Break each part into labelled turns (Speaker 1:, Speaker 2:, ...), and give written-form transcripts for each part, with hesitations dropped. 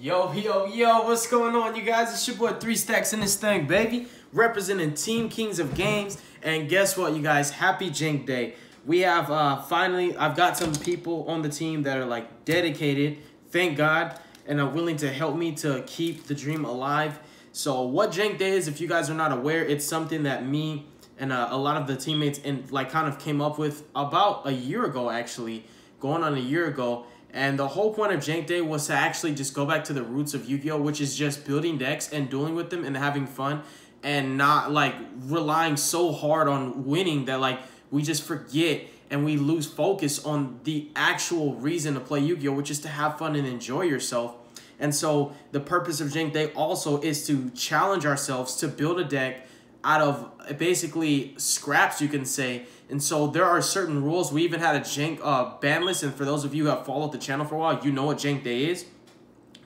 Speaker 1: Yo, what's going on, you guys? It's your boy 3 Stacks in this thing, baby. Representing Team Kings of Games. And guess what, you guys? Happy Jank Day. We have, finally, I've got some people on the team that are, like, dedicated, thank God, and are willing to help me to keep the dream alive. So what Jank Day is, if you guys are not aware, it's something that me and a lot of the teammates kind of came up with about a year ago, actually, going on a year ago. And the whole point of Jank Day was to actually just go back to the roots of Yu-Gi-Oh, which is just building decks and dueling with them and having fun and not, like, relying so hard on winning that, like, we just forget and we lose focus on the actual reason to play Yu-Gi-Oh, which is to have fun and enjoy yourself. And so the purpose of Jank Day also is to challenge ourselves to build a deck out of basically scraps, you can say. And so there are certain rules. We even had a Jank ban list, and for those of you who have followed the channel for a while, you know what Jank Day is.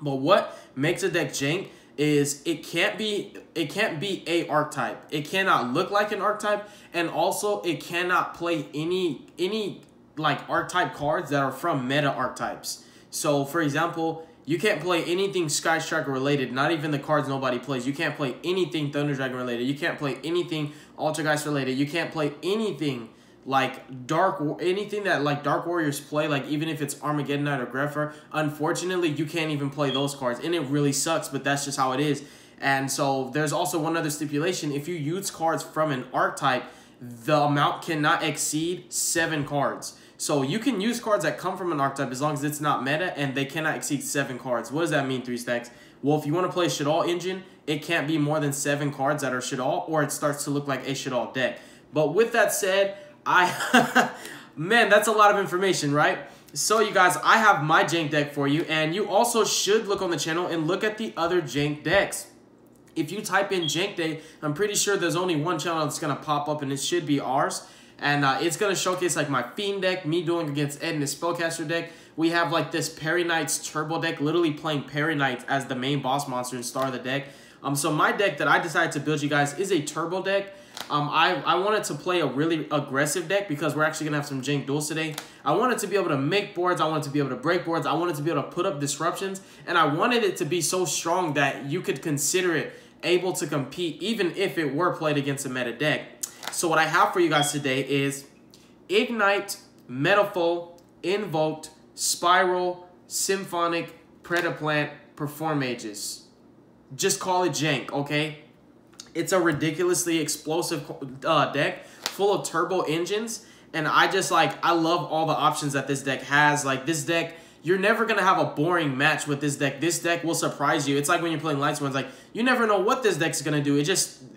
Speaker 1: But what makes a deck Jank is it can't be a archetype. It cannot look like an archetype, and also it cannot play any like archetype cards that are from meta archetypes. So for example, you can't play anything Sky Striker related, not even the cards nobody plays. You can't play anything Thunder Dragon related. You can't play anything Altergeist related. You can't play anything like anything that like Dark Warriors play, like even if it's IGKNIGHT or Grepher. Unfortunately, you can't even play those cards, and it really sucks, but that's just how it is. And so there's also one other stipulation. If you use cards from an archetype, the amount cannot exceed 7 cards. So you can use cards that come from an archetype as long as it's not meta, and they cannot exceed 7 cards. What does that mean, 3 Stacks? Well, if you want to play Shaddoll engine, it can't be more than 7 cards that are Shaddoll, or it starts to look like a Shaddoll deck. But with that said, man, that's a lot of information, right? So you guys, I have my Jank deck for you, and you also should look on the channel and look at the other Jank decks. If you type in Jank Day, I'm pretty sure there's only one channel that's going to pop up, and it should be ours. And it's going to showcase like my Fiend deck, me dueling against Ed in his Spellcaster deck. We have like this Perry Knight's Turbo deck, literally playing Perry Knight as the main boss monster and star of the deck. So my deck that I decided to build, you guys, is a Turbo deck. I wanted to play a really aggressive deck because we're actually going to have some Jank duels today. I wanted to be able to make boards. I wanted to be able to break boards. I wanted to be able to put up disruptions. And I wanted it to be so strong that you could consider it able to compete even if it were played against a meta deck. So what I have for you guys today is Ignite, Metalfoes, Invoked, Spyral, Symphonic, Predaplant, Performages. Just call it Jank, okay? It's a ridiculously explosive deck full of turbo engines, and I love all the options that this deck has. Like this deck, you're never going to have a boring match with this deck. This deck will surprise you. It's like when you're playing Lights Ones, like you never know what this deck's going to do.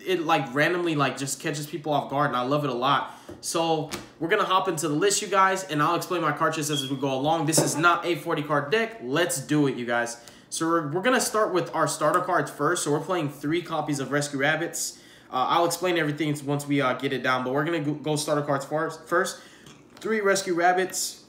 Speaker 1: It like randomly like just catches people off guard, and I love it a lot. So we're going to hop into the list, you guys, and I'll explain my card choice as we go along. This is not a 40 card deck. Let's do it, you guys. So we're going to start with our starter cards first. So we're playing 3 copies of Rescue Rabbits. I'll explain everything once we get it down, but we're going to go starter cards first. 3 Rescue Rabbits.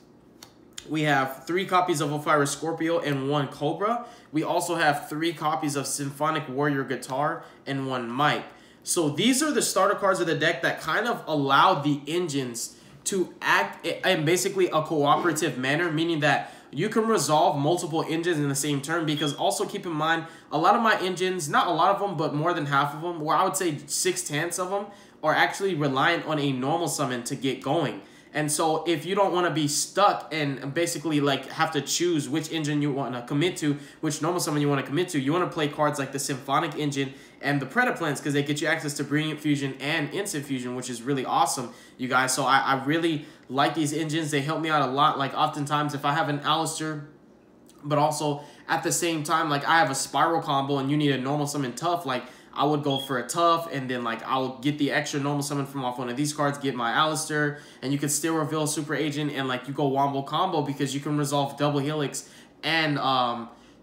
Speaker 1: We have 3 copies of Osiris Scorpio and 1 Cobra. We also have 3 copies of Symphonic Warrior Guitar and 1 Mike. So these are the starter cards of the deck that kind of allow the engines to act in basically a cooperative manner, meaning that you can resolve multiple engines in the same turn, because also keep in mind, a lot of my engines, not a lot of them, but more than half of them, or I would say 6/10 of them, are actually reliant on a normal summon to get going. And so if you don't want to be stuck and basically like have to choose which engine you want to commit to, which normal summon you want to commit to, you want to play cards like the Symphonic engine and the Predaplants, because they get you access to Brilliant Fusion and Instant Fusion, which is really awesome, you guys. So I really like these engines. They help me out a lot. Like oftentimes if I have an Alistair, but also at the same time, like I have a Spiral combo and you need a normal summon tough, like I would go for a tough, and then like I'll get the extra normal summon from off one of these cards, get my Alistair, and you can still reveal Super Agent, and like you go Wombo combo because you can resolve double Helix and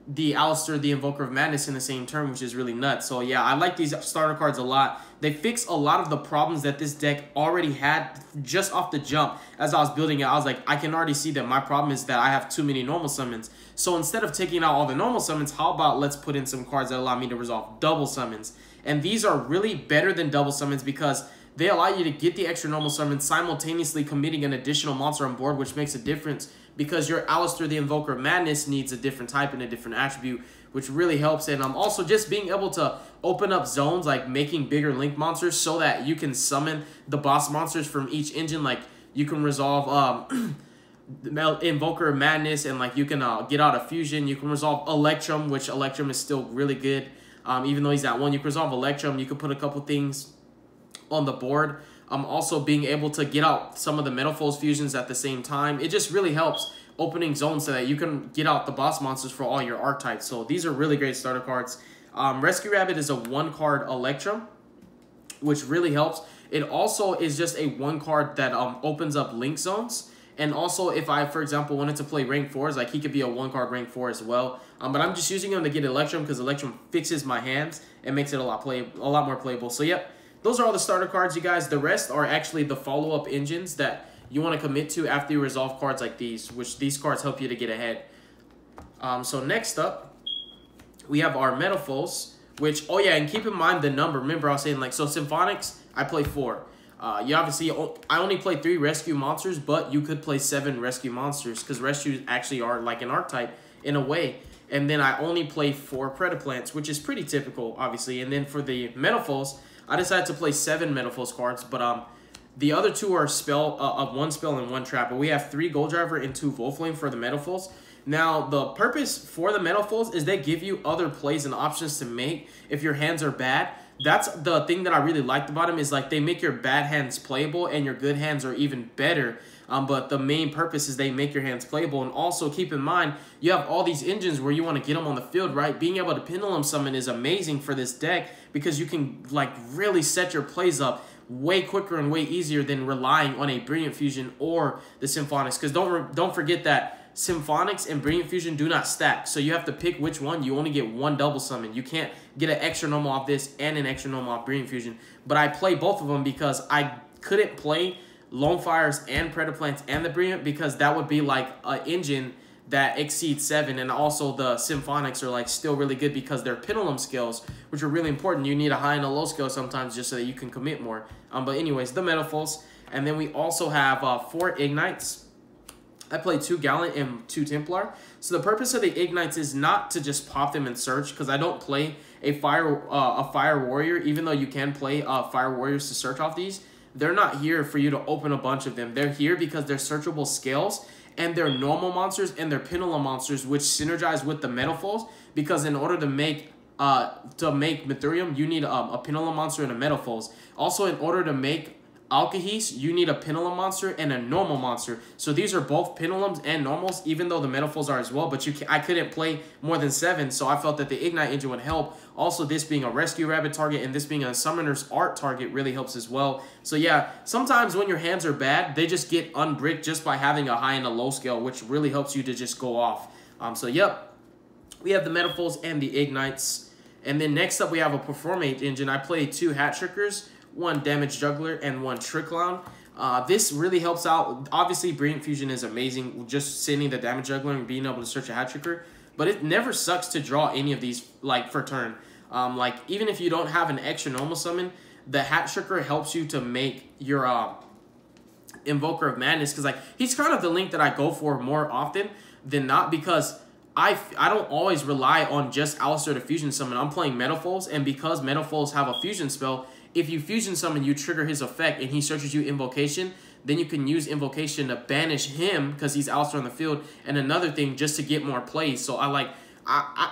Speaker 1: the Alistair, the Invoker of Madness in the same turn, which is really nuts. So yeah, I like these starter cards a lot. They fix a lot of the problems that this deck already had just off the jump. As I was building it, I was like, I can already see that my problem is that I have too many normal summons. So instead of taking out all the normal summons, how about let's put in some cards that allow me to resolve double summons. And these are really better than double summons because they allow you to get the extra normal summons simultaneously committing an additional monster on board, which makes a difference because your Alistair the Invoker of Madness needs a different type and a different attribute, which really helps. And also just being able to open up zones, like making bigger link monsters so that you can summon the boss monsters from each engine. Like you can resolve Invoker of Madness, and like you can get out of Fusion. You can resolve Electrum, which Electrum is still really good. Even though he's at 1, you can resolve Electrum. You can put a couple things on the board. Also being able to get out some of the Metalfoes fusions at the same time. It just really helps opening zones so that you can get out the boss monsters for all your archetypes. So these are really great starter cards. Rescue Rabbit is a 1-card Electrum, which really helps. It also is just a 1-card that opens up link zones. And also, if I, for example, wanted to play rank 4s, like he could be a 1-card rank 4 as well. But I'm just using him to get Electrum because Electrum fixes my hands and makes it a lot more playable. So yep, those are all the starter cards, you guys. The rest are actually the follow-up engines that you want to commit to after you resolve cards like these, which these cards help you to get ahead. So next up, we have our Metalfoes, which, oh yeah, and keep in mind the number. Remember I was saying, like, so Symphonics, I play 4. You obviously, I only play 3 rescue monsters, but you could play 7 rescue monsters because rescues actually are like an archetype in a way. And then I only play 4 Predaplants, which is pretty typical, obviously. And then for the Metalfoes, I decided to play 7 Metalfoes cards, but the other 2 are spell, 1 spell and 1 trap. But we have 3 Gold Driver and 2 Volflame for the Metalfoes. Now, the purpose for the Metalfoes is they give you other plays and options to make if your hands are bad. That's the thing that I really liked about them, is like they make your bad hands playable and your good hands are even better. But the main purpose is they make your hands playable. And also keep in mind, you have all these engines where you want to get them on the field, right? Being able to Pendulum Summon is amazing for this deck because you can like really set your plays up way quicker and way easier than relying on a Brilliant Fusion or the Symphonics. Because don't forget that Symphonics and Brilliant Fusion do not stack, so you have to pick which one. You only get 1 double summon. You can't get an extra normal off this and an extra normal off Brilliant Fusion. But I play both of them because I couldn't play Lone Fires and Predaplants and the Brilliant because that would be like an engine that exceeds 7, and also the Symphonics are like still really good because they're Pendulum skills, which are really important. You need a high and a low skill sometimes just so that you can commit more. But anyways, the Metalfoes, and then we also have 4 Ignites. I play 2 Gallant and 2 Templar. So the purpose of the Ignites is not to just pop them and search, because I don't play a Fire Warrior, even though you can play Fire Warriors to search off these. They're not here for you to open a bunch of them. They're here because they're searchable scales, and they're normal monsters and they're Pendulum monsters, which synergize with the Metalfoes, because in order to make Mithurium, you need a Pendulum monster and a Metalfoes. Also, in order to make Alkahis, you need a Pendulum monster and a normal monster. So these are both Pendulums and normals, even though the Metalfoes are as well. But I couldn't play more than 7, so I felt that the Ignite engine would help. Also, this being a Rescue Rabbit target and this being a Summoner's Art target really helps as well. So yeah, sometimes when your hands are bad, they just get unbricked just by having a high and a low scale, which really helps you to just go off. So yep, we have the Metalfoes and the Ignites. And then next up, we have a Performage engine. I play 2 Hat Trickers, 1 Damage Juggler, and 1 Trick Clown. This really helps out. Obviously, Brilliant Fusion is amazing, just sending the Damage Juggler and being able to search a Hat Tricker. But it never sucks to draw any of these, like, for turn. Like, even if you don't have an extra normal summon, the Hat Tricker helps you to make your Invoker of Madness. Because, like, he's kind of the link that I go for more often than not, because I don't always rely on just Alistair to Fusion Summon. I'm playing Metalfoes, and because Metalfoes have a Fusion spell, if you Fusion Summon, you trigger his effect, and he searches you Invocation, then you can use Invocation to banish him because he's Alistair on the field, and another thing just to get more plays. So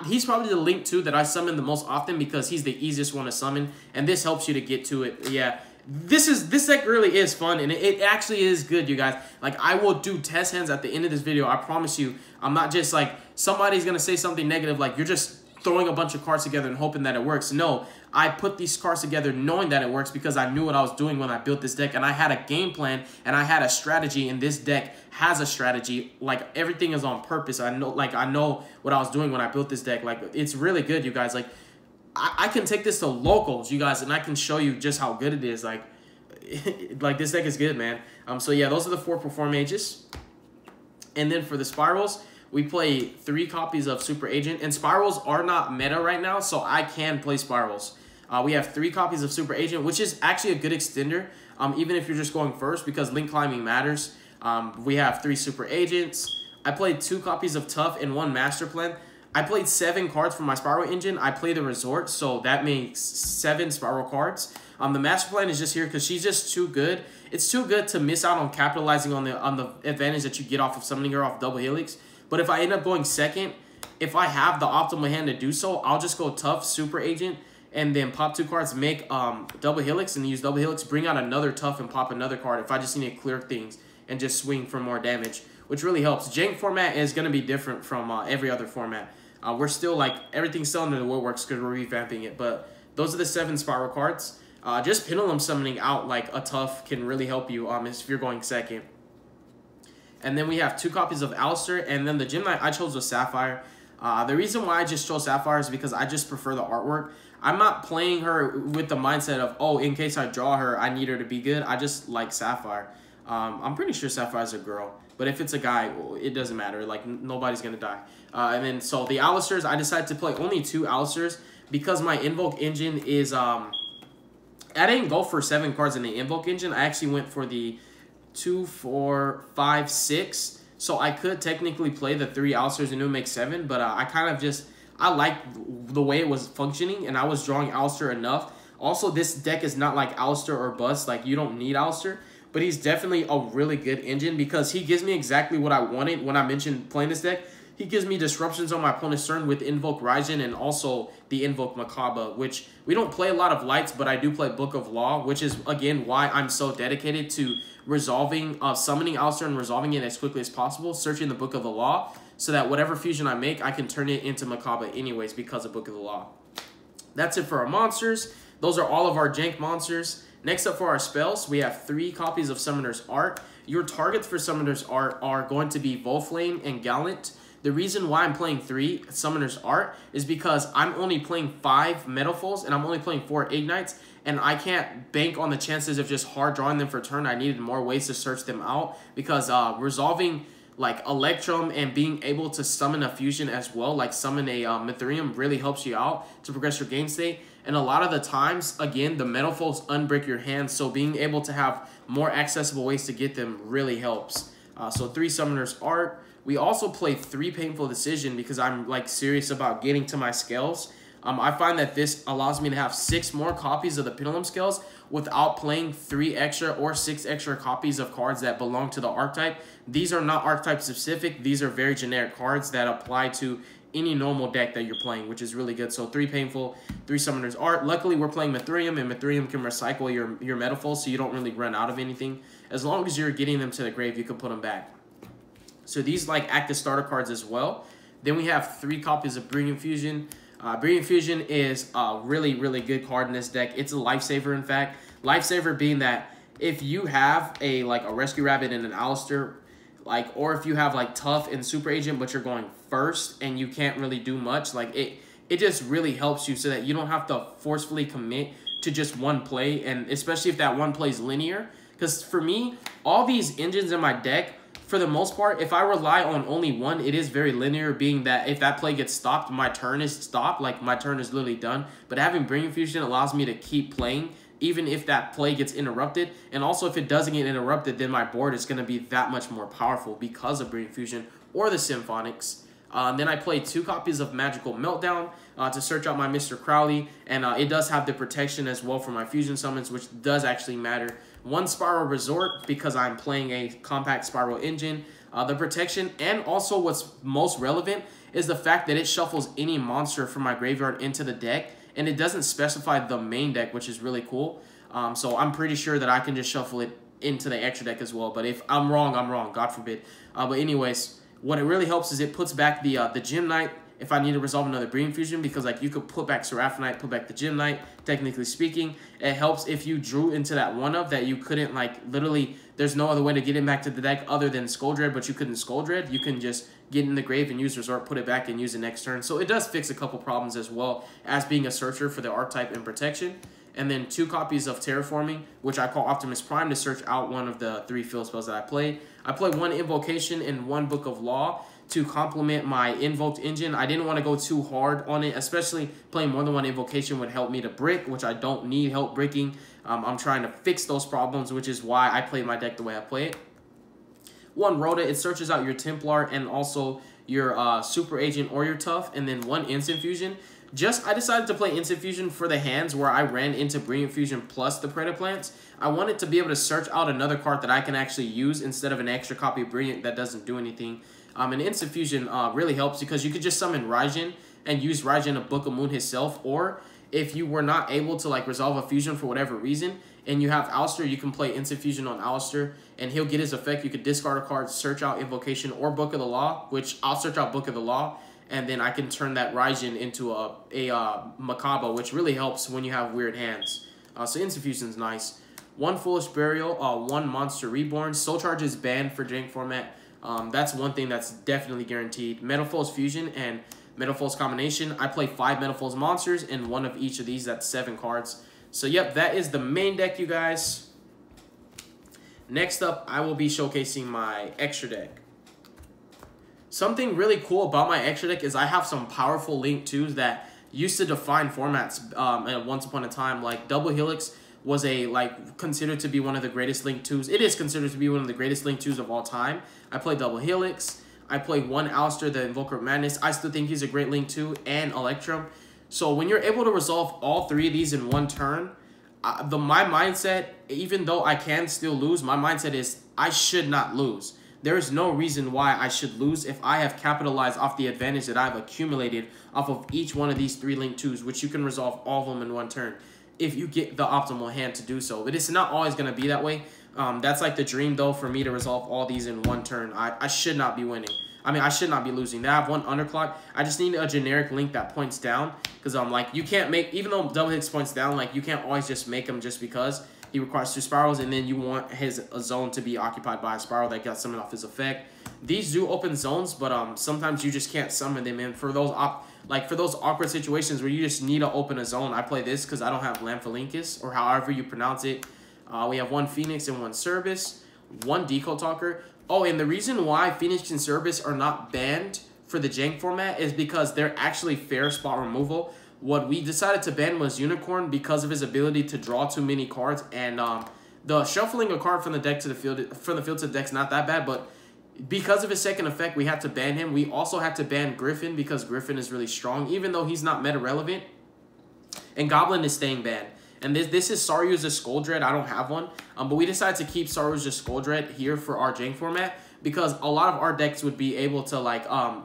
Speaker 1: he's probably the link too that I summon the most often because he's the easiest one to summon, and this helps you to get to it. Yeah, this deck really is fun, and it actually is good, you guys. Like, I will do test hands at the end of this video. I promise you. I'm not just like somebody's gonna say something negative like you're just throwing a bunch of cards together and hoping that it works. No, I put these cards together knowing that it works because I knew what I was doing when I built this deck, and I had a game plan and I had a strategy, and this deck has a strategy. Like, everything is on purpose. I know what I was doing when I built this deck. Like, it's really good, you guys. Like, I can take this to locals, you guys, and I can show you just how good it is. Like, this deck is good, man. So yeah, those are the 4 Performages. And then for the Spirals, we play 3 copies of Super Agent, and Spirals are not meta right now, so I can play Spirals. We have 3 copies of Super Agent, which is actually a good extender, even if you're just going first, because link climbing matters. We have 3 Super Agents. I played 2 copies of Tough and 1 Master Plan. I played 7 cards from my Spyral engine. I play the Resort, so that makes 7 Spyral cards. The Master Plan is just here because she's just too good. It's too good to miss out on capitalizing on the advantage that you get off of summoning her off Double Helix. But if I end up going second, if I have the optimal hand to do so, I'll just go Tough, Super Agent, and then pop 2 cards, make Double Helix, and use Double Helix, bring out another Tough, and pop another card if I just need to clear things and just swing for more damage, which really helps. Jank format is going to be different from every other format. We're still, like, everything's still under the woodworks because we're revamping it, but those are the 7 Spyral cards. Just Pendulum summoning out, like, a Tough can really help you if you're going second. And then we have 2 copies of Alistair, and then the Gem Knight I chose was Sapphire. The reason why I just chose Sapphire is because I just prefer the artwork. I'm not playing her with the mindset of, oh, in case I draw her, I need her to be good. I just like Sapphire. I'm pretty sure Sapphire's a girl, but if it's a guy, it doesn't matter. Like, nobody's going to die. And then, so the Alistairs, I decided to play only 2 Alistairs because my Invoke engine is, I didn't go for 7 cards in the Invoke engine. I actually went for the 2, 4, 5, 6. So I could technically play the 3 Alistairs and it would make 7, but I kind of just, I liked the way it was functioning and I was drawing Alistair enough. Also, this deck is not like Alistair or Bust. Like, you don't need Alistair, but he's definitely a really good engine because he gives me exactly what I wanted when I mentioned playing this deck. He gives me disruptions on my opponent's turn with Invoke Raijin and also the Invoke Makaba, which we don't play a lot of lights, but I do play Book of Law, which is, again, why I'm so dedicated to resolving, summoning Alistair and resolving it as quickly as possible, searching the Book of the Law, so that whatever fusion I make, I can turn it into Makaba anyways because of Book of the Law. That's it for our monsters. Those are all of our Jank monsters. Next up for our spells, we have 3 copies of Summoner's Art. Your targets for Summoner's Art are going to be Volflame and Gallant. The reason why I'm playing 3 Summoner's Art is because I'm only playing 5 Metalfoes and I'm only playing 4 Ignites, and I can't bank on the chances of just hard drawing them for turn. I needed more ways to search them out because resolving like Electrum and being able to summon a fusion as well, like summon a Mithrium, really helps you out to progress your game state. And a lot of the times, again, the Metalfoes unbreak your hand, so being able to have more accessible ways to get them really helps. So 3 Summoner's Art. We also play 3 Painful Decision because I'm like serious about getting to my scales. I find that this allows me to have 6 more copies of the Pendulum Scales without playing 3 extra or 6 extra copies of cards that belong to the archetype. These are not archetype specific. These are very generic cards that apply to any normal deck that you're playing, which is really good. So 3 Painful, 3 Summoner's Art. Luckily, we're playing Mithrium, and Mithrium can recycle your Metalfoes, so you don't really run out of anything. As long as you're getting them to the grave, you can put them back. So these like act as starter cards as well. Then we have 3 copies of Brilliant Fusion. Brilliant Fusion is a really, really good card in this deck. It's a lifesaver, in fact. Lifesaver being that if you have a Rescue Rabbit and an Alistair, or if you have like Tough and Super Agent, but you're going first and you can't really do much, like it just really helps you so that you don't have to forcefully commit to just one play, and especially if that one play is linear. Because for me, all these engines in my deck, for the most part, if I rely on only one, it is very linear, being that if that play gets stopped, my turn is stopped. Like, my turn is literally done. But having Brilliant Fusion allows me to keep playing, even if that play gets interrupted. And also, if it doesn't get interrupted, then my board is going to be that much more powerful because of Brilliant Fusion or the Symphonics. Then I play 2 copies of Magical Meltdown to search out my Mr. Crowley. And it does have the protection as well for my fusion summons, which does actually matter. 1 Spyral Resort because I'm playing a compact Spyral engine. The protection, and also what's most relevant is the fact that it shuffles any monster from my graveyard into the deck, and it doesn't specify the main deck, which is really cool. So I'm pretty sure that I can just shuffle it into the extra deck as well. But if I'm wrong, I'm wrong. God forbid. But anyways, what it really helps is it puts back the Gem Knight if I need to resolve another Brilliant Fusion, because like you could put back Seraphonite, put back the Gem Knight, technically speaking. It helps if you drew into that one-of that you couldn't, like, literally, there's no other way to get it back to the deck other than Skull Dread, but you couldn't Skull Dread. You can just get in the grave and use Resort, put it back, and use it next turn. So it does fix a couple problems as well as being a searcher for the archetype and protection. And then 2 copies of Terraforming, which I call Optimus Prime, to search out one of the 3 field spells that I play. I play 1 Invocation and 1 Book of Law to complement my Invoked engine. I didn't want to go too hard on it, especially playing more than 1 Invocation would help me to brick, which I don't need help bricking. I'm trying to fix those problems, which is why I play my deck the way I play it. 1 Rhoda, it searches out your Templar and also your Super Agent or your Tough, and then 1 Instant Fusion. I decided to play Instant Fusion for the hands where I ran into Brilliant Fusion plus the Predaplants. I wanted to be able to search out another card that I can actually use instead of an extra copy of Brilliant that doesn't do anything. And Instant Fusion really helps because you could just summon Raijin and use Raijin to Book of Moon himself, or if you were not able to like resolve a fusion for whatever reason and you have Alistair, you can play Instant Fusion on Alistair and he'll get his effect. You could discard a card, search out Invocation or Book of the Law, which I'll search out Book of the Law, and then I can turn that Raijin into a Makaba, which really helps when you have weird hands. So Instant Fusion is nice. 1 Foolish Burial, 1 Monster Reborn. Soul Charge is banned for Jank format. That's one thing that's definitely guaranteed. Metalfoes Fusion and Metalfoes Combination. I play 5 Metalfoes monsters and 1 of each of these. That's 7 cards. So yep, that is the main deck, you guys. Next up, I will be showcasing my extra deck. Something really cool about my extra deck is I have some powerful Link 2s that used to define formats at once upon a time. Like Double Helix was considered to be one of the greatest Link 2s. It is considered to be one of the greatest Link 2s of all time. I play Double Helix. I play 1 Alistair, the Invoker of Madness. I still think he's a great Link 2, and Electrum. So when you're able to resolve all 3 of these in 1 turn, my mindset, even though I can still lose, my mindset is I should not lose. There is no reason why I should lose if I have capitalized off the advantage that I've accumulated off of each one of these 3 Link 2s, which you can resolve all of them in 1 turn if you get the optimal hand to do so. But it's not always going to be that way. That's like the dream, though, for me to resolve all these in 1 turn. I should not be winning. I mean, I should not be losing. Now I have 1 Underclock. I just need a generic Link that points down, because you can't make, even though Double Helix points down, like, you can't always just make him just because. He requires 2 Spirals, and then you want his zone to be occupied by a Spiral that got summoned off his effect. These do open zones, but sometimes you just can't summon them in. For those for those awkward situations where you just need to open a zone, I play this because I don't have Lamphalinkus, or however you pronounce it. We have 1 Phoenix and 1 Service, 1 Decode Talker. Oh, and the reason why Phoenix and Service are not banned for the Jank format is because they're actually fair spot removal. What we decided to ban was Unicorn because of his ability to draw too many cards, and the shuffling a card from the deck to the field, to the deck's not that bad, but because of his second effect, we had to ban him. We also had to ban Griffin because Griffin is really strong, even though he's not meta relevant. And Goblin is staying banned. And this is Saryu's Skull-Dread. I don't have one, but we decided to keep Saryu's Skull-Dread here for our Jank format because a lot of our decks would be able to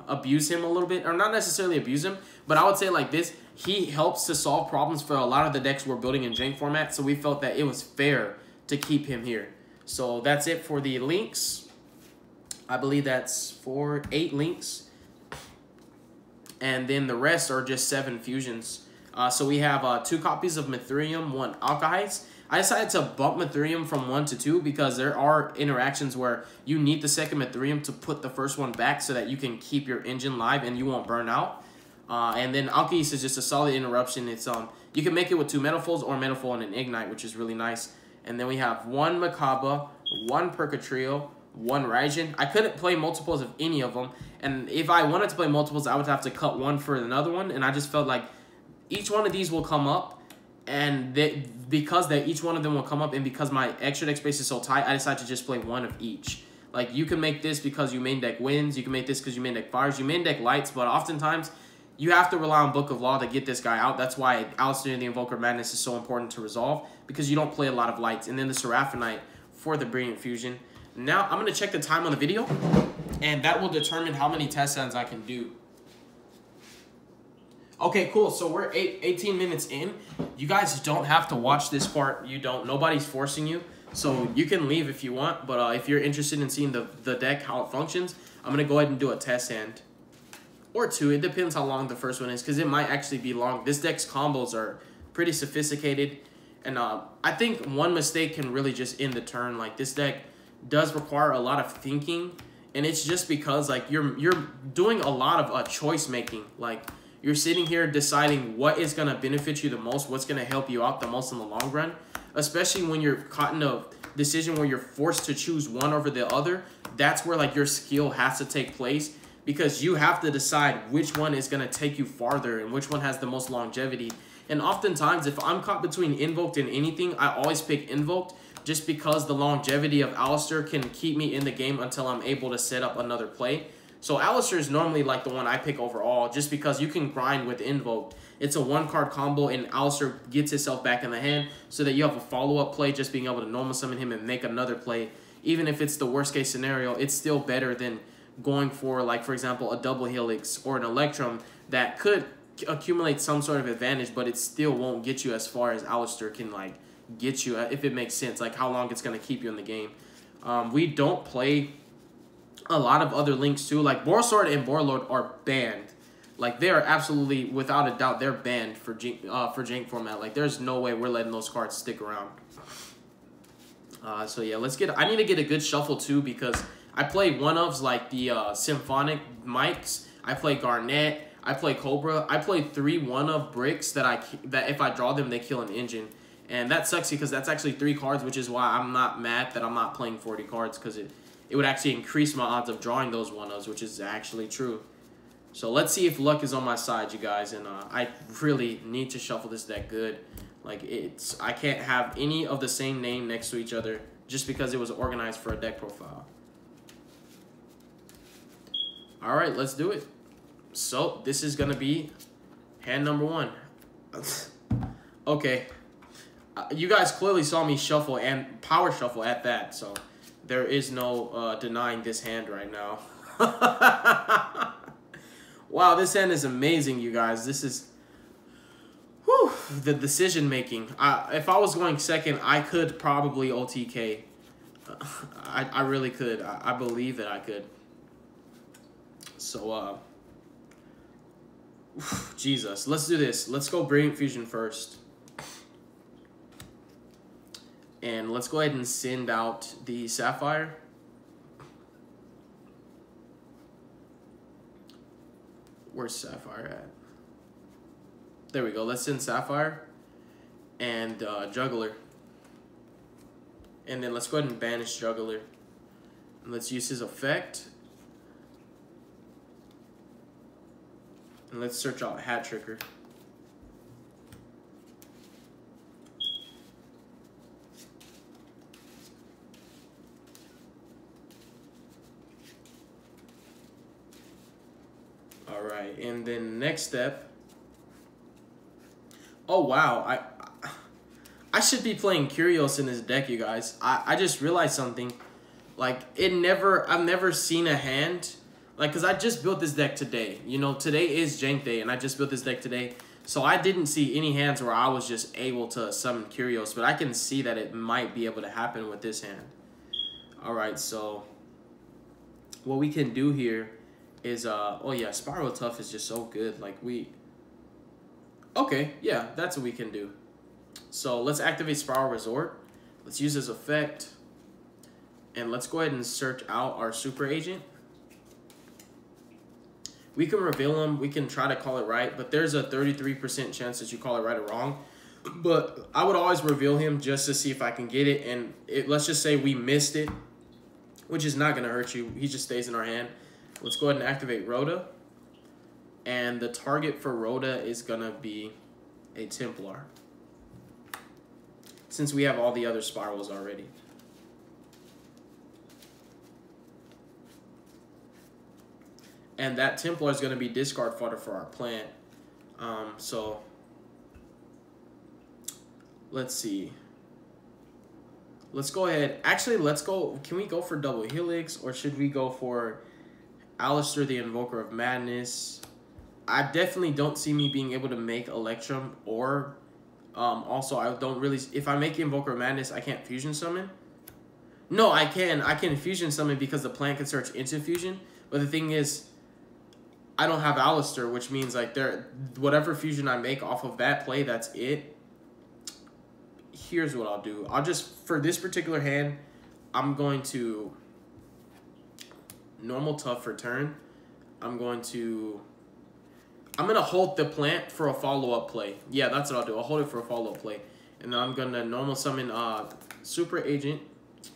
Speaker 1: abuse him a little bit, or not necessarily abuse him, but I would say like this. He helps to solve problems for a lot of the decks we're building in Jank format, so we felt that it was fair to keep him here. So that's it for the links. I believe that's 8 links. And then the rest are just 7 fusions. So we have 2 copies of Mithrium, 1 Alkaheights. I decided to bump Mithrium from 1 to 2 because there are interactions where you need the second Mithrium to put the first one back so that you can keep your engine live and you won't burn out. And then Alkaheights is just a solid interruption. It's you can make it with 2 Metalfoes or Metalfoe and an Ignite, which is really nice. And then we have 1 Makaba, 1 Percatrio, 1 Raijin. I couldn't play multiples of any of them, and if I wanted to play multiples, I would have to cut one for another one, and I just felt like each one of these will come up, and because each one of them will come up, and because my extra deck space is so tight, I decided to just play 1 of each. Like, you can make this because you main deck Winds, you can make this because you main deck Fires, you main deck Lights, but oftentimes you have to rely on Book of Law to get this guy out. That's why Alistair and the Invoker of Madness is so important to resolve, because you don't play a lot of Lights. And then the Seraphonite for the Brilliant Fusion. Now, I'm going to check the time on the video, and that will determine how many test sends I can do. Okay, cool. So we're 18 minutes in. You guys don't have to watch this part. You don't. Nobody's forcing you. So you can leave if you want, but if you're interested in seeing the deck, how it functions, I'm going to go ahead and do a test hand. Or 2. It depends how long the first one is, because it might actually be long. This deck's combos are pretty sophisticated, and I think one mistake can really just end the turn. Like, this deck does require a lot of thinking, and it's just because like you're doing a lot of choice making. Like, you're sitting here deciding what is going to benefit you the most, what's going to help you out the most in the long run, especially when you're caught in a decision where you're forced to choose one over the other. That's where like your skill has to take place, because you have to decide which one is going to take you farther and which one has the most longevity. And oftentimes, if I'm caught between Invoked and anything, I always pick Invoked, just because the longevity of Alistair can keep me in the game until I'm able to set up another play. So Alistair is normally like the one I pick overall, just because you can grind with Invoked. It's a 1-card combo, and Alistair gets himself back in the hand so that you have a follow-up play, just being able to normal summon him and make another play. Even if it's the worst-case scenario, it's still better than going for, like, for example, a double Helix or an Electrum that could accumulate some sort of advantage, but it still won't get you as far as Alistair can, like, get you, if it makes sense, like how long it's going to keep you in the game. We don't play a lot of other links too. Like Borsword and Borlord are banned. Like they are absolutely, without a doubt, they're banned for Jank format. Like there's no way we're letting those cards stick around. So yeah, I need to get a good shuffle too, because I play one-ofs like the Symphonic Mics. I play Garnet. I play Cobra. I play 3 one-of bricks that if I draw them, they kill an engine. And that sucks because that's actually 3 cards, which is why I'm not mad that I'm not playing 40 cards, because it would actually increase my odds of drawing those one-ofs, which is actually true. So let's see if luck is on my side, you guys. And I really need to shuffle this deck good. Like I can't have any of the same name next to each other just because it was organized for a deck profile. All right, let's do it. So this is gonna be hand number 1. Okay. You guys clearly saw me shuffle and power shuffle at that, so there is no denying this hand right now. Wow, this hand is amazing, you guys. This is, whew, the decision making. If I was going second, I could probably OTK. I really could. I believe that I could. So, Jesus, let's do this. Let's go Brilliant Fusion first. And let's go ahead and send out the Sapphire. Where's Sapphire at? There we go. Let's send Sapphire and Juggler. And then let's go ahead and banish Juggler. And let's use his effect. And let's search out Hat Tricker. Alright, and then next step. Oh wow, I should be playing Curios in this deck, you guys. I just realized something. Like I've never seen a hand, like, cause I just built this deck today. You know, today is Jank Day, and I just built this deck today. So I didn't see any hands where I was just able to summon Curios, but I can see that it might be able to happen with this hand. Alright, so what we can do here is oh yeah, Spiral Tough is just so good. Like okay, yeah, that's what we can do. So let's activate Spiral Resort. Let's use his effect. And let's go ahead and search out our Super Agent. We can reveal him. We can try to call it right, but there's a 33% chance that you call it right or wrong. But I would always reveal him just to see if I can get it. And let's just say we missed it, which is not going to hurt you. He just stays in our hand. Let's go ahead and activate Rhoda. And the target for Rhoda is going to be a Templar, since we have all the other spirals already. And that Templar is going to be discard fodder for our plant. So let's see. Let's go ahead. Actually, let's go. Can we go for double Helix, or should we go for Alistair, the Invoker of Madness? I definitely don't see me being able to make Electrum, or also I don't really. If I make Invoker of Madness, I can't fusion summon. No, I can. I can fusion summon because the plant can search into fusion. But the thing is, I don't have Alistair, which means like whatever fusion I make off of that play, that's it. Here's what I'll do. I'll just, for this particular hand, I'm going to normal tough for turn. I'm going to hold the plant for a follow-up play. Yeah, that's what I'll do. I'll hold it for a follow-up play. And then I'm gonna normal summon Super Agent.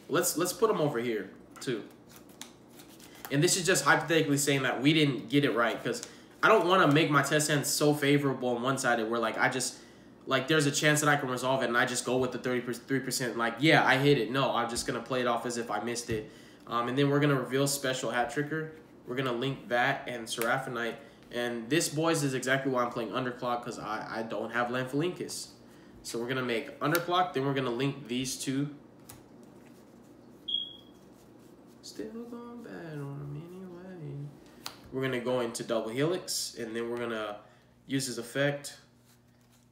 Speaker 1: Let's put him over here too. And this is just hypothetically saying that we didn't get it right, because I don't want to make my test hand so favorable and one-sided where like I just like there's a chance that I can resolve it and I just go with the 33%. Like, yeah, I hit it. No, I'm just going to play it off as if I missed it. And then we're going to reveal Special Hat Tricker. We're going to link that and Seraphinite. And this, boys, is exactly why I'm playing Underclock, because I don't have Lanphalinkus. So we're going to make Underclock. Then we're going to link these two. Still going bad on them anyway. We're going to go into Double Helix. And then we're going to use his effect.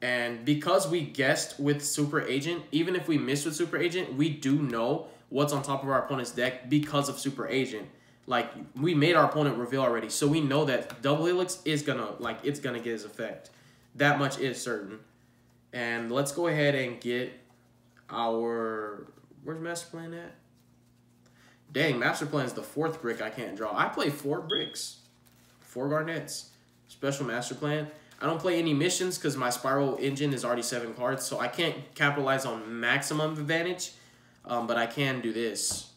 Speaker 1: And because we guessed with Super Agent, even if we missed with Super Agent, we do know what's on top of our opponent's deck because of Super Agent. Like, we made our opponent reveal already, so we know that Double Helix is gonna, like, it's gonna get his effect. That much is certain. And let's go ahead and get our, where's Master Plan at? Dang, Master Plan is the 4th brick I can't draw. I play 4 bricks, 4 garnets. Special Master Plan. I don't play any missions because my Spyral engine is already 7 cards, so I can't capitalize on maximum advantage, but I can do this.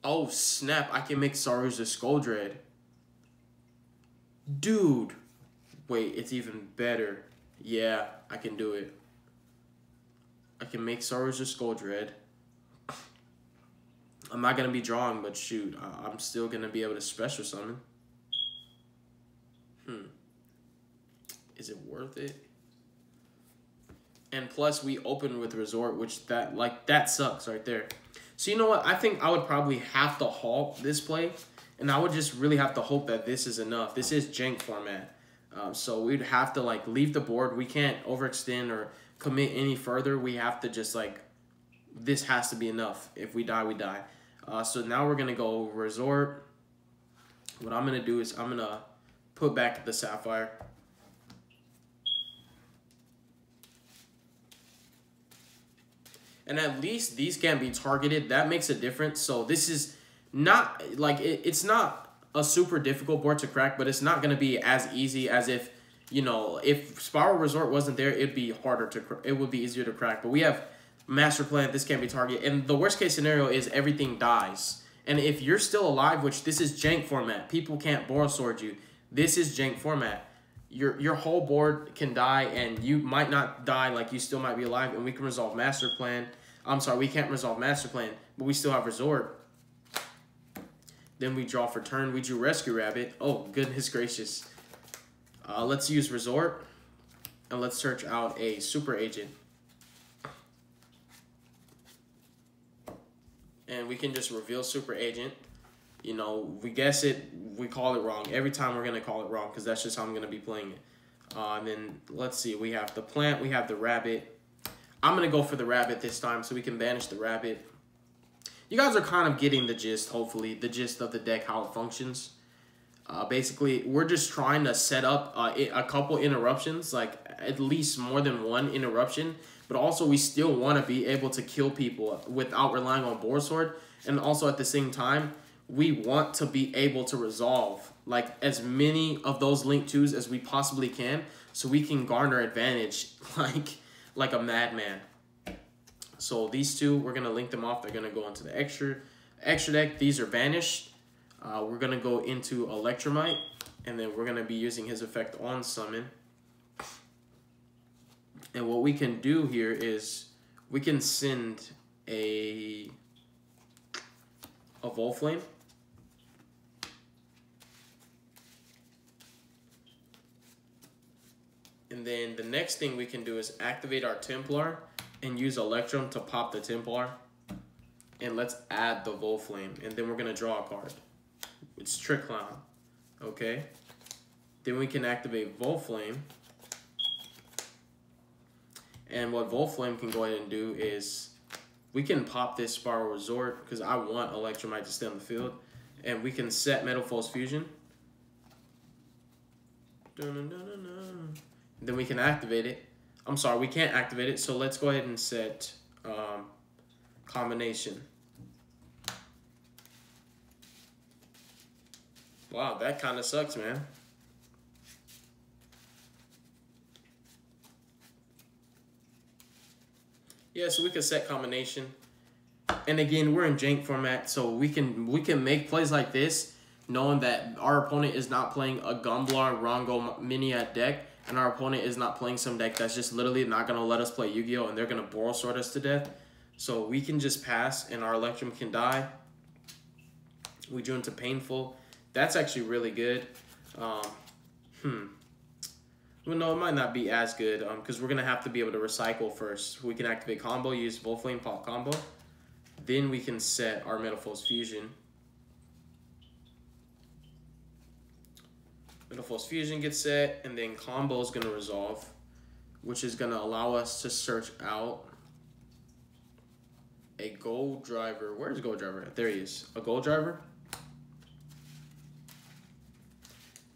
Speaker 1: Oh, snap. I can make Saru's the Scoldred. Dude. Wait, it's even better. Yeah, I can do it. I can make Saru's the Scoldred. I'm not going to be drawing, but shoot. I'm still going to be able to special summon. Is it worth it? And plus, we open with Resort, which that sucks right there. So you know what? I think I would probably have to halt this play, and I would just really have to hope that this is enough. This is Jank format. So we'd have to, like, leave the board. We can't overextend or commit any further. We have to just, like, this has to be enough. If we die, we die. So now we're going to go Resort. What I'm going to do is I'm going to put back the Sapphire. And at least these can be targeted. That makes a difference. So this is not, like, it's not a super difficult board to crack, but it's not going to be as easy as if, you know, if Spiral Resort wasn't there, it'd be harder to, it would be easier to crack. But we have Master Plan, this can't be targeted. And the worst case scenario is everything dies. And if you're still alive, which this is Jank format, people can't Boros Sword you. This is Jank format. Your whole board can die, and you might not die, like you still might be alive, and we can resolve Master Plan. I'm sorry, we can't resolve Master Plan, but we still have Resort. Then we draw for turn. We drew Rescue Rabbit. Oh, goodness gracious. Let's use Resort, and let's search out a Super Agent. And we can just reveal Super Agent. You know, we guess it, we call it wrong. Every time we're going to call it wrong because that's just how I'm going to be playing it. And then, let's see, we have the plant, we have the rabbit. I'm going to go for the rabbit this time so we can banish the rabbit. You guys are kind of getting the gist, hopefully, the gist of the deck, how it functions. Basically, we're just trying to set up a couple interruptions, like at least more than one interruption. But also, we still want to be able to kill people without relying on Boros Sword. And also, at the same time, we want to be able to resolve like as many of those Link 2s as we possibly can so we can garner advantage like a madman. So these two, we're going to link them off. They're going to go into the extra deck. These are banished. We're going to go into Electromite, and then we're going to be using his effect on summon. And what we can do here is we can send a Volflame. And then the next thing we can do is activate our Templar and use Electrum to pop the Templar. And let's add the Volflame. And then we're going to draw a card. It's Trick Clown. Okay. Then we can activate Volflame. And what Volflame can go ahead and do is we can pop this Spiral Resort because I want Electromite to stay on the field. And we can set Metalfoes Fusion. Then we can activate it. I'm sorry, we can't activate it. So let's go ahead and set Combination. Wow, that kind of sucks, man. Yeah, so we can set Combination. And again, we're in Jank format, so we can make plays like this knowing that our opponent is not playing a Gumblar Rongo Miniat deck, and our opponent is not playing some deck that's just literally not going to let us play Yu-Gi-Oh! And they're going to Boral Sword us to death. So we can just pass, and our Electrum can die. We drew into Painful. That's actually really good. Well, no, it might not be as good because we're going to have to be able to recycle first. We can activate combo, use Volflame Pop combo. Then we can set our Metalfoes Fusion. Metalfoes Fusion gets set, and then combo is going to resolve, which is going to allow us to search out a Gold Driver. Where's Gold Driver? There he is. A Gold Driver.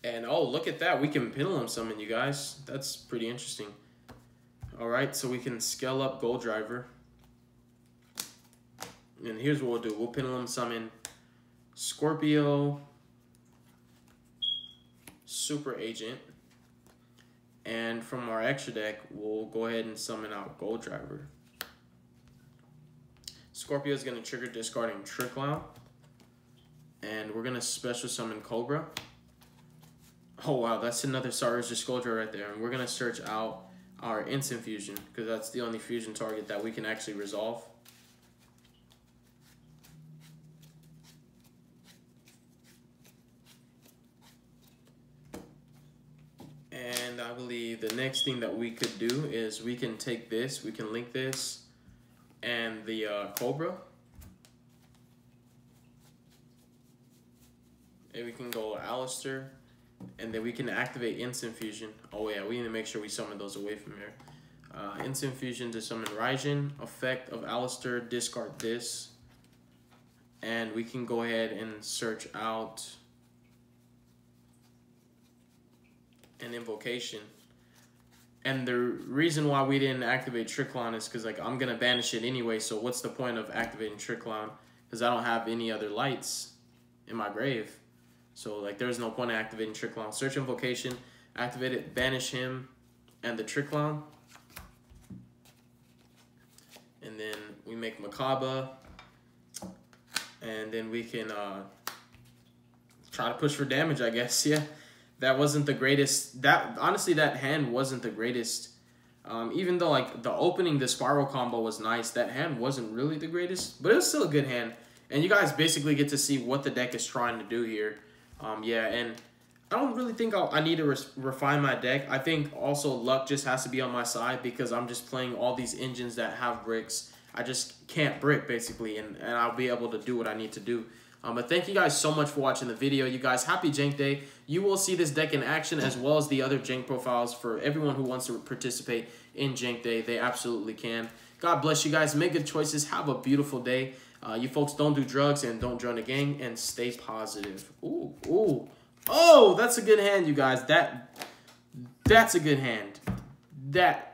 Speaker 1: And oh, look at that. We can Pendulum Summon, you guys. That's pretty interesting. All right, so we can scale up Gold Driver. And here's what we'll do. We'll Pendulum Summon Scorpio, Super Agent. And from our extra deck, we'll go ahead and summon out Gold Driver. Scorpio is going to trigger discarding Trick Clown. And we're going to special summon Cobra. Oh, wow, that's another Sarge Scoldra right there. And we're going to search out our Instant Fusion because that's the only fusion target that we can actually resolve. And I believe the next thing that we could do is we can take this, we can link this, and the Cobra. And we can go Alistair. And then we can activate Instant Fusion. Oh yeah, we need to make sure we summon those away from here. Instant Fusion to summon Raijin. Effect of Alistair, discard this. And we can go ahead and search out an Invocation. And the reason why we didn't activate Trick Clown is because like I'm gonna banish it anyway, so what's the point of activating Trick Clown? Because I don't have any other lights in my grave. So, like, there's no point in activating Trick Clown. Search Invocation, activate it, banish him, and the Trick Clown. And then we make Makaba. And then we can try to push for damage, I guess. Yeah, that wasn't the greatest. Honestly, that hand wasn't the greatest. Even though, like, the opening, the Spiral combo was nice, that hand wasn't really the greatest. But it was still a good hand. And you guys basically get to see what the deck is trying to do here. Yeah, and I don't really think I need to refine my deck. I think also luck just has to be on my side because I'm just playing all these engines that have bricks. I just can't brick, basically, and I'll be able to do what I need to do. But thank you guys so much for watching the video. You guys, happy Jank Day. You will see this deck in action as well as the other Jank profiles for everyone who wants to participate in Jank Day. They absolutely can. God bless you guys. Make good choices. Have a beautiful day. You folks don't do drugs and don't join a gang and stay positive. Ooh, ooh. Oh, that's a good hand, you guys. That's a good hand.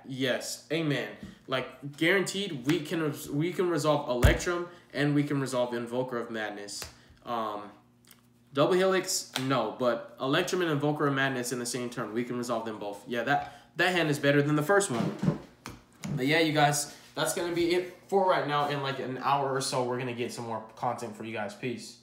Speaker 1: Yes, amen. Like guaranteed, we can resolve Electrum and we can resolve Invoker of Madness. Double Helix, no, but Electrum and Invoker of Madness in the same turn, we can resolve them both. Yeah, that hand is better than the first one. But yeah, you guys, that's going to be it for right now. In like an hour or so, we're going to get some more content for you guys. Peace.